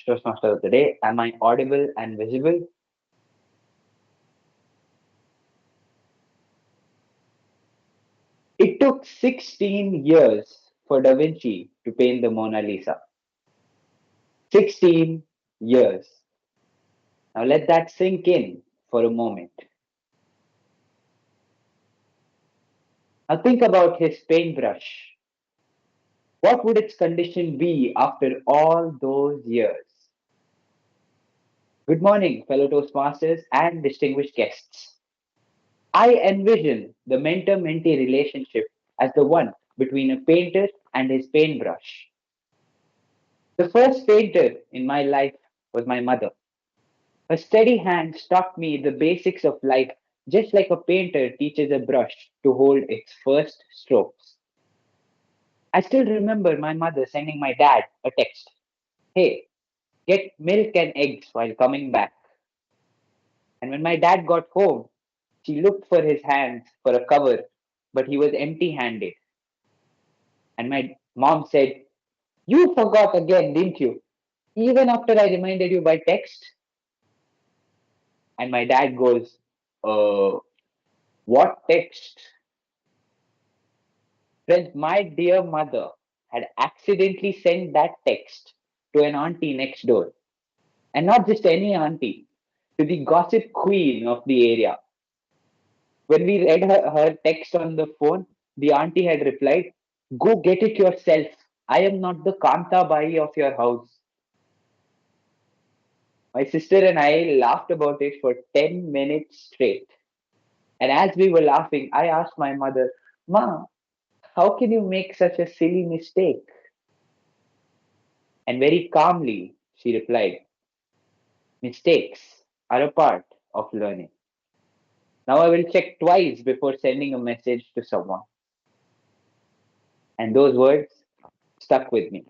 Toastmaster of the day. Am I audible and visible? It took 16 years for Da Vinci to paint the Mona Lisa. 16 years. Now let that sink in for a moment. Now think about his paintbrush. What would its condition be after all those years? Good morning, fellow Toastmasters and distinguished guests. I envision the mentor mentee relationship as the one between a painter and his paintbrush. The first painter in my life was my mother. Her steady hand taught me the basics of life, just like a painter teaches a brush to hold its first strokes. I still remember my mother sending my dad a text. Hey, get milk and eggs while coming back. And when my dad got home, she looked for his hands for a cover, but he was empty handed. And my mom said, You forgot again, didn't you? Even after I reminded you by text? And my dad goes, What text? Friends, my dear mother had accidentally sent that text to an auntie next door. And not just any auntie, to the gossip queen of the area. When we read her text on the phone, the auntie had replied, Go get it yourself. I am not the Kanta Bai of your house. My sister and I laughed about it for 10 minutes straight. And as we were laughing, I asked my mother, Ma, how can you make such a silly mistake? And very calmly, she replied, Mistakes are a part of learning. Now I will check twice before sending a message to someone. And those words stuck with me.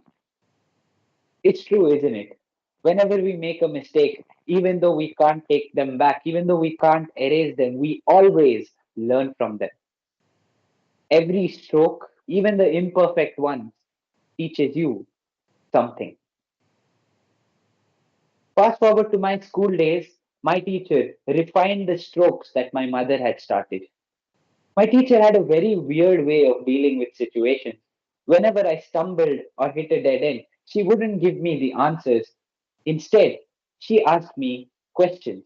It's true, isn't it? Whenever we make a mistake, even though we can't take them back, even though we can't erase them, we always learn from them. Every stroke, even the imperfect ones, teaches you something. Fast forward to my school days, my teacher refined the strokes that my mother had started. My teacher had a very weird way of dealing with situations. Whenever I stumbled or hit a dead end, she wouldn't give me the answers. Instead, she asked me questions,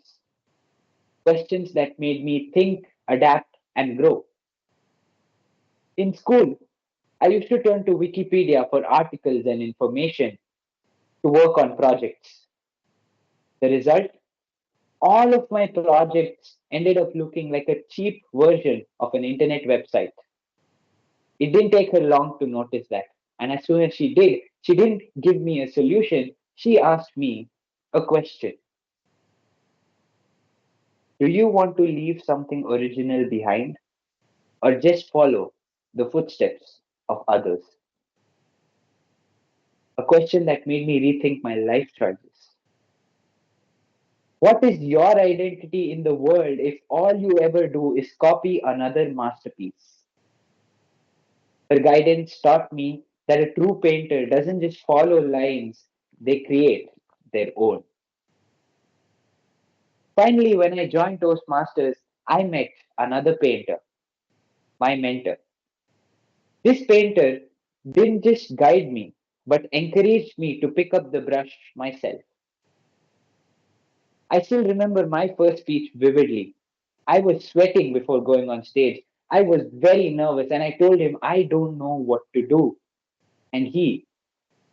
questions that made me think, adapt, and grow. In school, I used to turn to Wikipedia for articles and information to work on projects. The result? All of my projects ended up looking like a cheap version of an internet website. It didn't take her long to notice that. And as soon as she did, she didn't give me a solution. She asked me a question. Do you want to leave something original behind or just follow the footsteps of others? A question that made me rethink my life choices. What is your identity in the world if all you ever do is copy another masterpiece? Her guidance taught me that a true painter doesn't just follow lines, they create their own. Finally, when I joined Toastmasters, I met another painter, my mentor. This painter didn't just guide me, but encouraged me to pick up the brush myself. I still remember my first speech vividly. I was sweating before going on stage. I was very nervous and I told him I don't know what to do. And he,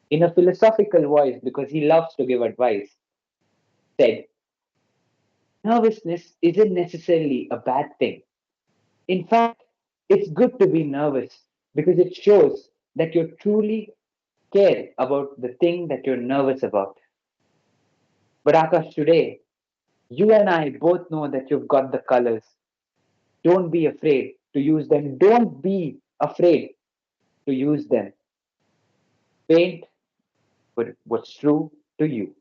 in a philosophical voice, because he loves to give advice, said, Nervousness isn't necessarily a bad thing. In fact, it's good to be nervous because it shows that you truly care about the thing that you're nervous about. But Akash, today, you and I both know that you've got the colors. Don't be afraid to use them. Don't be afraid to use them. Paint what's true to you.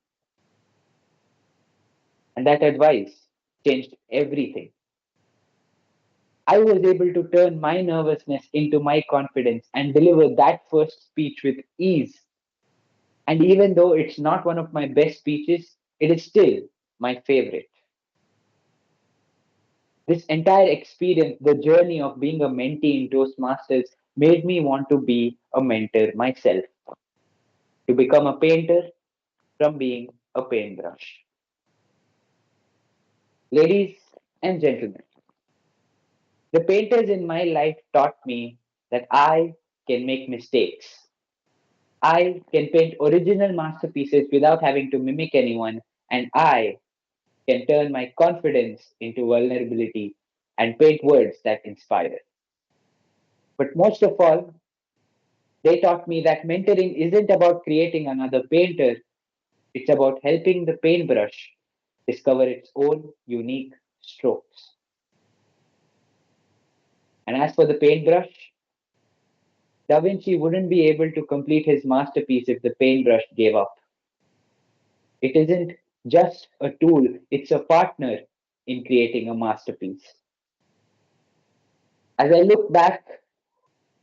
And that advice changed everything. I was able to turn my nervousness into my confidence and deliver that first speech with ease. And even though it's not one of my best speeches, it is still my favorite. This entire experience, the journey of being a mentee in Toastmasters, made me want to be a mentor myself, to become a painter from being a paintbrush. Ladies and gentlemen, the painters in my life taught me that I can make mistakes. I can paint original masterpieces without having to mimic anyone, and I can turn my confidence into vulnerability and paint words that inspire. But most of all, they taught me that mentoring isn't about creating another painter, it's about helping the paintbrush discover its own unique strokes. And as for the paintbrush, Da Vinci wouldn't be able to complete his masterpiece if the paintbrush gave up. It isn't just a tool, it's a partner in creating a masterpiece. As I look back,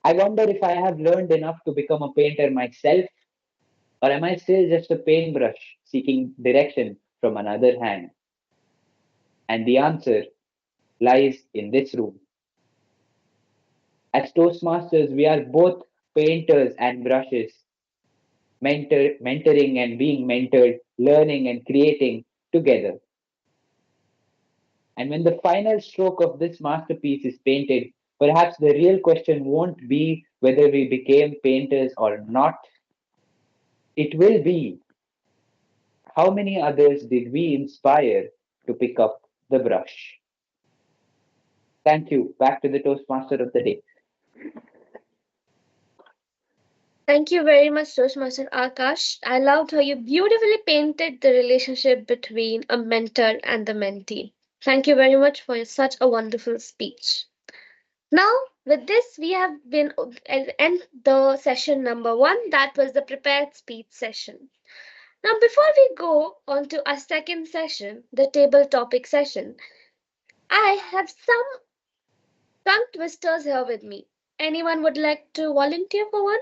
I wonder if I have learned enough to become a painter myself, or am I still just a paintbrush seeking direction from another hand? And the answer lies in this room. As Toastmasters, we are both painters and brushes, mentoring and being mentored, learning and creating together. And when the final stroke of this masterpiece is painted, perhaps the real question won't be whether we became painters or not. It will be how many others did we inspire to pick up the brush? Thank you. Back to the Toastmaster of the day. Thank you very much, Toastmaster Akash. I loved how you beautifully painted the relationship between a mentor and the mentee. Thank you very much for such a wonderful speech. Now, with this, we have been end the session number one. That was the prepared speech session. Now, before we go on to our second session, the table topic session, I have some tongue twisters here with me. Anyone would like to volunteer for one?